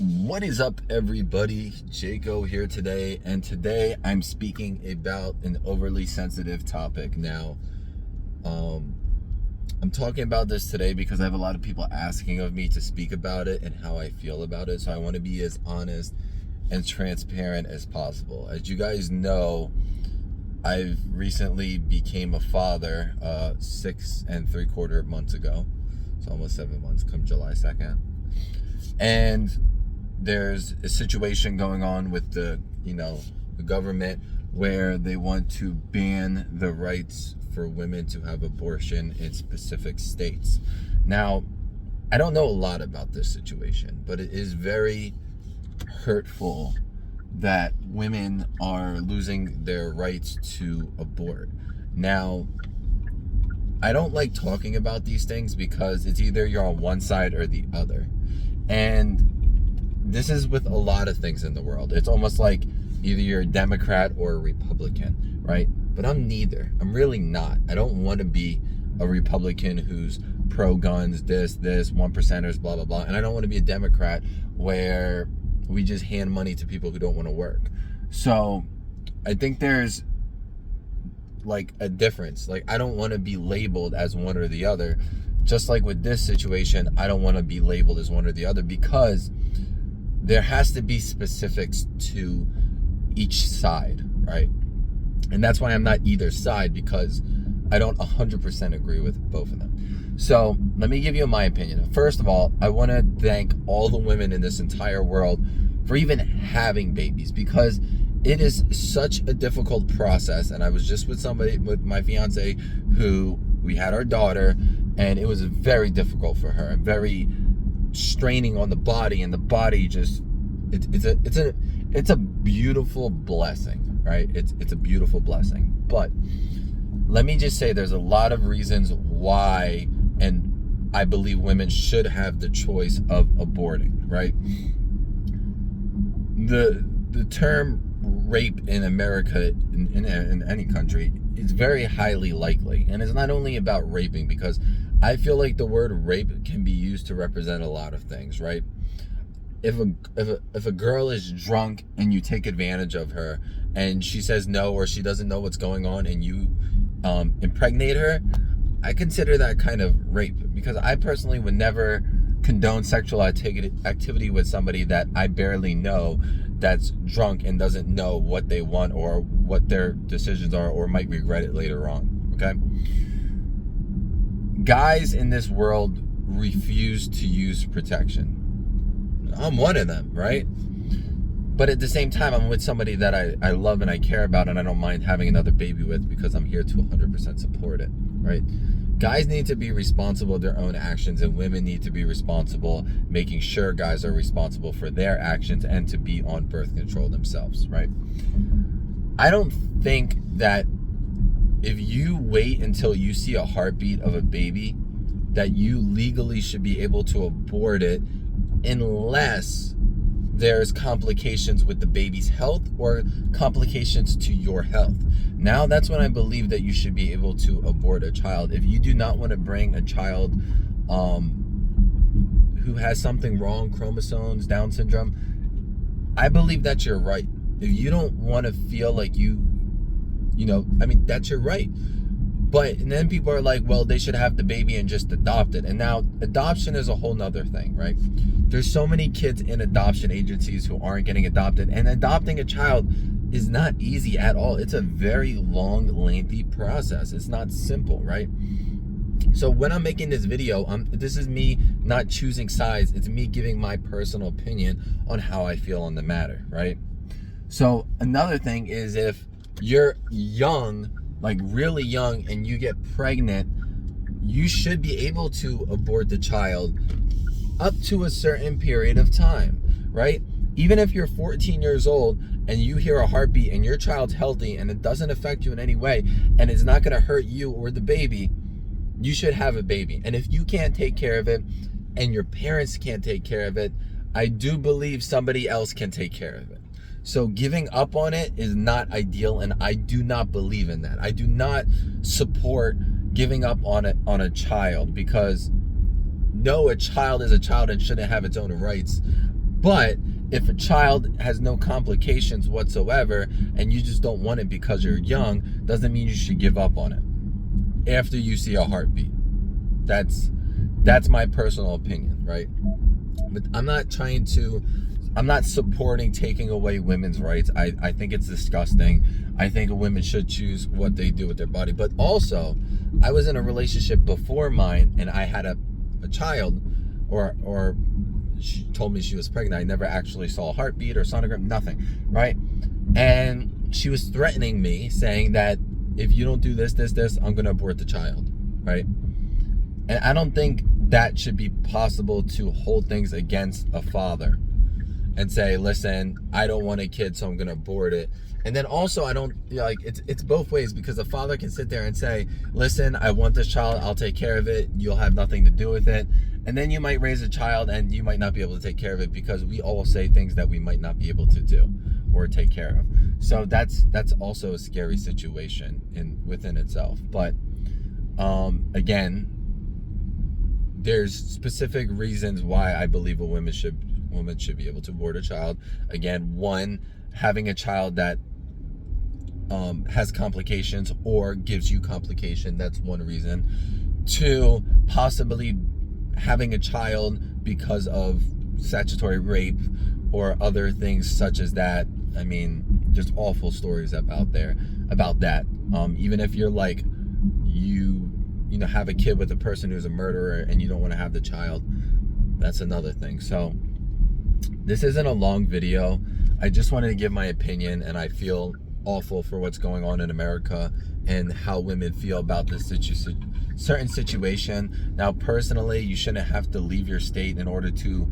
What is up, everybody? Jaco here today, and today I'm speaking about an overly sensitive topic. Now, I'm talking about this today because I have a lot of people asking of me to speak about it and how I feel about it, so I want to be as honest and transparent as possible. As you guys know, I've recently became a father 6 3/4 months ago, so almost 7 months come July 2nd, and there's a situation going on with the government where they want to ban the rights for women to have abortion in specific states. Now, I don't know a lot about this situation, but it is very hurtful that women are losing their rights to abort. Now, I don't like talking about these things because it's either you're on one side or the other. And this is with a lot of things in the world. It's almost like either you're a Democrat or a Republican, right? But I'm neither. I'm really not. I don't want to be a Republican who's pro-guns, this, one percenters, blah, blah, blah. And I don't want to be a Democrat where we just hand money to people who don't want to work. So I think there's like a difference. Like, I don't want to be labeled as one or the other. Just like with this situation, I don't want to be labeled as one or the other because there has to be specifics to each side, right? And that's why I'm not either side, because I don't 100% agree with both of them. So let me give you my opinion. First of all, I want to thank all the women in this entire world for even having babies, because it is such a difficult process. And I was just with my fiance, who we had our daughter, and it was very difficult for her and very straining on the body, and the body just it's a beautiful blessing, right? It's a beautiful blessing. But let me just say, there's a lot of reasons why, and I believe women should have the choice of aborting, right? The term rape in America, in any country, is very highly likely, and it's not only about raping, because I feel like the word rape can be used to represent a lot of things, right? If a girl is drunk and you take advantage of her and she says no, or she doesn't know what's going on, and you impregnate her, I consider that kind of rape, because I personally would never condone sexual activity with somebody that I barely know, that's drunk and doesn't know what they want or what their decisions are, or might regret it later on, okay? Guys in this world refuse to use protection. I'm one of them, right? But at the same time, I'm with somebody that I love and I care about, and I don't mind having another baby with, because I'm here to 100% support it, right? Guys need to be responsible of their own actions, and women need to be responsible, making sure guys are responsible for their actions and to be on birth control themselves, right? I don't think that if you wait until you see a heartbeat of a baby, that you legally should be able to abort it, unless there's complications with the baby's health or complications to your health. Now, that's when I believe that you should be able to abort a child. If you do not want to bring a child who has something wrong, chromosomes, Down syndrome, I believe that's your right. If you don't want to feel like that's your right. But, and then people are like, well, they should have the baby and just adopt it. And now adoption is a whole nother thing, right? There's so many kids in adoption agencies who aren't getting adopted, and adopting a child is not easy at all. It's a very long, lengthy process. It's not simple, right? So when I'm making this video, this is me not choosing sides. It's me giving my personal opinion on how I feel on the matter, right? So another thing is, if you're young, like really young, and you get pregnant, you should be able to abort the child up to a certain period of time, right? Even if you're 14 years old and you hear a heartbeat and your child's healthy and it doesn't affect you in any way and it's not going to hurt you or the baby, you should have a baby. And if you can't take care of it and your parents can't take care of it, I do believe somebody else can take care of it. So giving up on it is not ideal, and I do not believe in that. I do not support giving up on a child, because no, a child is a child and shouldn't have its own rights. But if a child has no complications whatsoever and you just don't want it because you're young, doesn't mean you should give up on it after you see a heartbeat. That's my personal opinion, right? But I'm not supporting taking away women's rights. I think it's disgusting. I think women should choose what they do with their body. But also, I was in a relationship before mine, and I had a child, or she told me she was pregnant. I never actually saw a heartbeat or sonogram, nothing, right? And she was threatening me, saying that if you don't do this, I'm going to abort the child, right? And I don't think that should be possible, to hold things against a father and say, listen, I don't want a kid, so I'm going to abort it. And then also, I don't, like, it's both ways, because a father can sit there and say, listen, I want this child, I'll take care of it, you'll have nothing to do with it. And then you might raise a child and you might not be able to take care of it, because we all say things that we might not be able to do or take care of. So that's also a scary situation within itself. But again, there's specific reasons why I believe a woman should be able to abort a child. Again, one, having a child that has complications or gives you complication, that's one reason. Two, possibly having a child because of statutory rape or other things such as that. I mean, there's awful stories about that. Even if you're like, you know, have a kid with a person who's a murderer and you don't want to have the child, that's another thing. So this isn't a long video. I just wanted to give my opinion, and I feel awful for what's going on in America and how women feel about this certain situation. Now, personally, you shouldn't have to leave your state in order to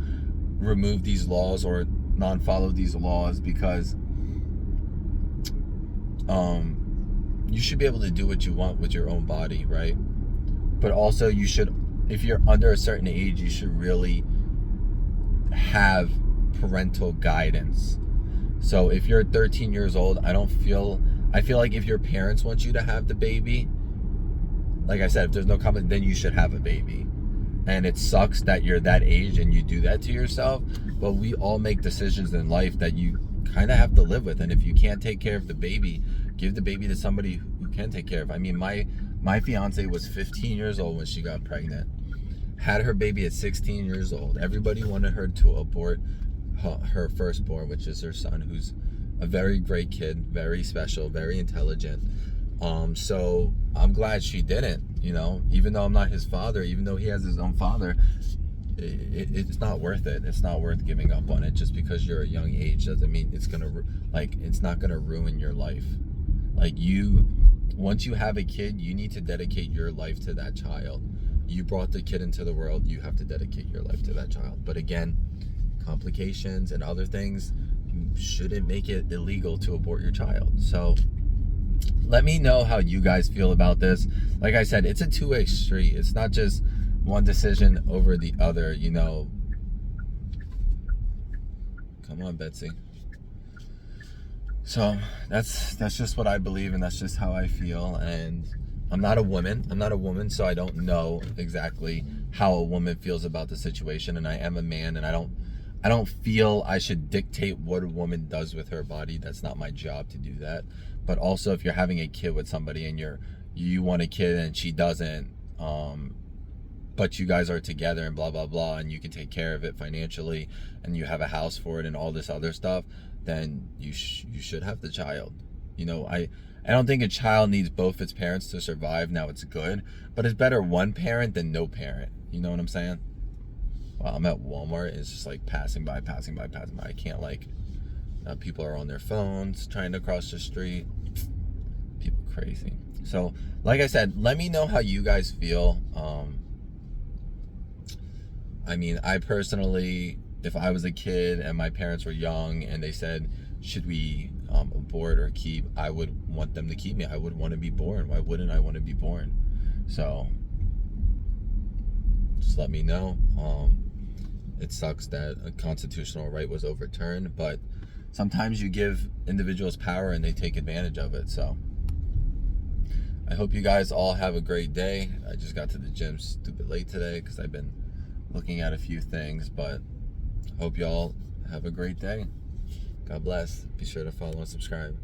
remove these laws or non-follow these laws, because you should be able to do what you want with your own body, right? But also, you should, if you're under a certain age, you should really have parental guidance. So if you're 13 years old, I feel like if your parents want you to have the baby, like I said, if there's no comment, then you should have a baby. And it sucks that you're that age and you do that to yourself, but we all make decisions in life that you kind of have to live with. And if you can't take care of the baby, give the baby to somebody who can take care of. I mean, my fiance was 15 years old when she got pregnant, had her baby at 16 years old. Everybody wanted her to abort her firstborn, which is her son, who's a very great kid, very special, very intelligent. So I'm glad she didn't, you know, even though I'm not his father, even though he has his own father, it's not worth it. It's not worth giving up on it. Just because you're a young age doesn't mean it's not gonna ruin your life. Like, once you have a kid, you need to dedicate your life to that child. You brought the kid into the world, you have to dedicate your life to that child. But again, complications and other things shouldn't make it illegal to abort your child. So let me know how you guys feel about this. Like I said, it's a two-way street. It's not just one decision over the other, you know. Come on, Betsy. So that's just what I believe, and that's just how I feel. And I'm not a woman, so I don't know exactly how a woman feels about the situation. And I am a man, and I don't feel I should dictate what a woman does with her body. That's not my job to do that. But also, if you're having a kid with somebody and you want a kid and she doesn't, but you guys are together and blah blah blah, and you can take care of it financially, and you have a house for it and all this other stuff, then you should have the child. You know, I don't think a child needs both its parents to survive. Now, it's good, but it's better one parent than no parent. You know what I'm saying? Well, I'm at Walmart, and it's just like passing by. I can't, like, people are on their phones trying to cross the street. People crazy. So, like I said, let me know how you guys feel. I mean, I personally, if I was a kid and my parents were young and they said, should we abort or keep, I would want them to keep me. I would want to be born. Why wouldn't I want to be born? So just let me know. It sucks that a constitutional right was overturned, but sometimes you give individuals power and they take advantage of it. So I hope you guys all have a great day. I just got to the gym stupid late today because I've been looking at a few things, but hope y'all have a great day. God bless. Be sure to follow and subscribe.